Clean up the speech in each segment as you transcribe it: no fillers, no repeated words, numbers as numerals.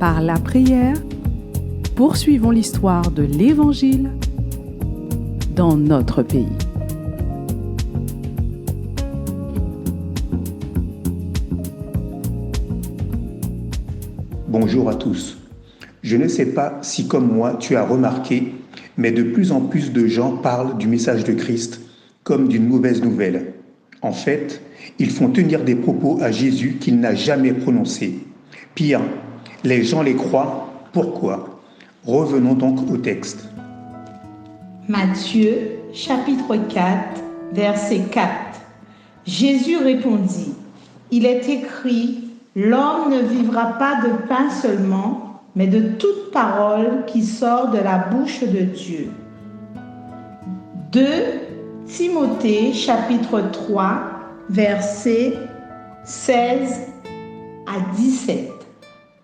Par la prière, poursuivons l'histoire de l'Évangile dans notre pays. Bonjour à tous. Je ne sais pas si comme moi tu as remarqué, mais de plus en plus de gens parlent du message de Christ comme d'une mauvaise nouvelle. En fait, ils font tenir des propos à Jésus qu'il n'a jamais prononcés. Pire, les gens les croient. Pourquoi ? Revenons donc au texte. Matthieu, chapitre 4, verset 4. Jésus répondit, « Il est écrit, l'homme ne vivra pas de pain seulement, mais de toute parole qui sort de la bouche de Dieu. » 2 Timothée, chapitre 3, versets 16 à 17.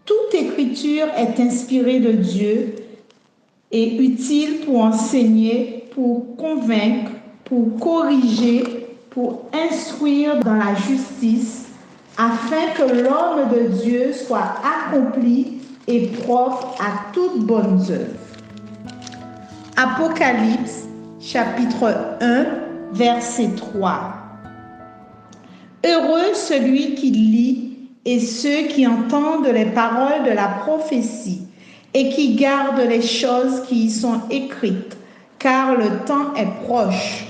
Toute écriture est inspirée de Dieu et utile pour enseigner, pour convaincre, pour corriger, pour instruire dans la justice, afin que l'homme de Dieu soit accompli et propre à toutes bonnes œuvres. Apocalypse, chapitre 1, verset 3. Heureux celui qui lit et ceux qui entendent les paroles de la prophétie et qui gardent les choses qui y sont écrites, car le temps est proche.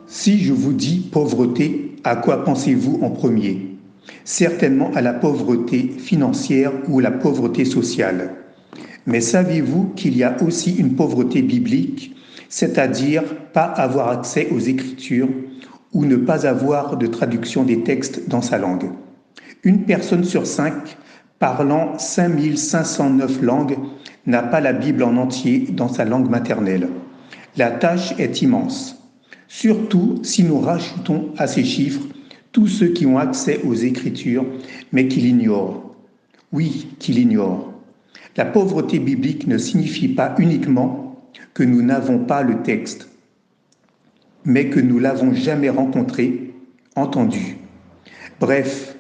Si je vous dis pauvreté, à quoi pensez-vous en premier ? Certainement à la pauvreté financière ou la pauvreté sociale. Mais saviez-vous qu'il y a aussi une pauvreté biblique, c'est-à-dire pas avoir accès aux Écritures ou ne pas avoir de traduction des textes dans sa langue ? Une personne sur 5 parlant 5509 langues n'a pas la Bible en entier dans sa langue maternelle. La tâche est immense. Surtout si nous rajoutons à ces chiffres tous ceux qui ont accès aux Écritures, mais qui l'ignorent. Oui, qui l'ignorent. La pauvreté biblique ne signifie pas uniquement que nous n'avons pas le texte, mais que nous l'avons jamais rencontré, entendu. Bref,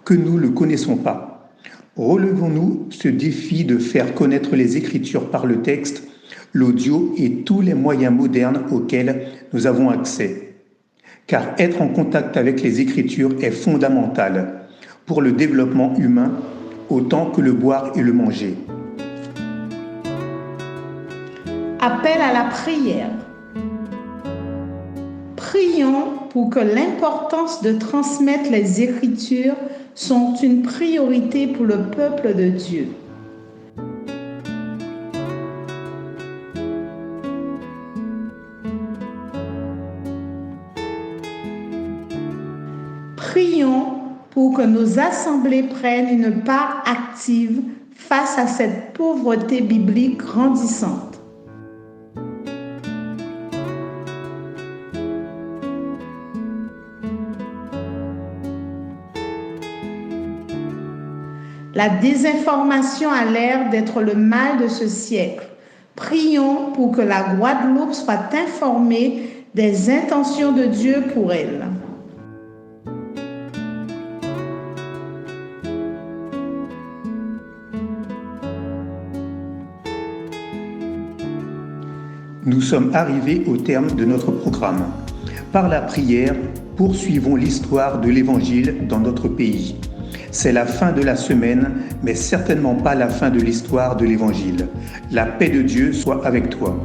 que nous ne le connaissons pas. Relevons-nous ce défi de faire connaître les Écritures par le texte, l'audio et tous les moyens modernes auxquels nous avons accès. Car être en contact avec les Écritures est fondamental pour le développement humain autant que le boire et le manger. Appel à la prière. Prions pour que l'importance de transmettre les Écritures soit une priorité pour le peuple de Dieu. Prions pour que nos assemblées prennent une part active face à cette pauvreté biblique grandissante. La désinformation a l'air d'être le mal de ce siècle. Prions pour que la Guadeloupe soit informée des intentions de Dieu pour elle. Nous sommes arrivés au terme de notre programme. Par la prière, poursuivons l'histoire de l'Évangile dans notre pays. C'est la fin de la semaine, mais certainement pas la fin de l'histoire de l'Évangile. La paix de Dieu soit avec toi.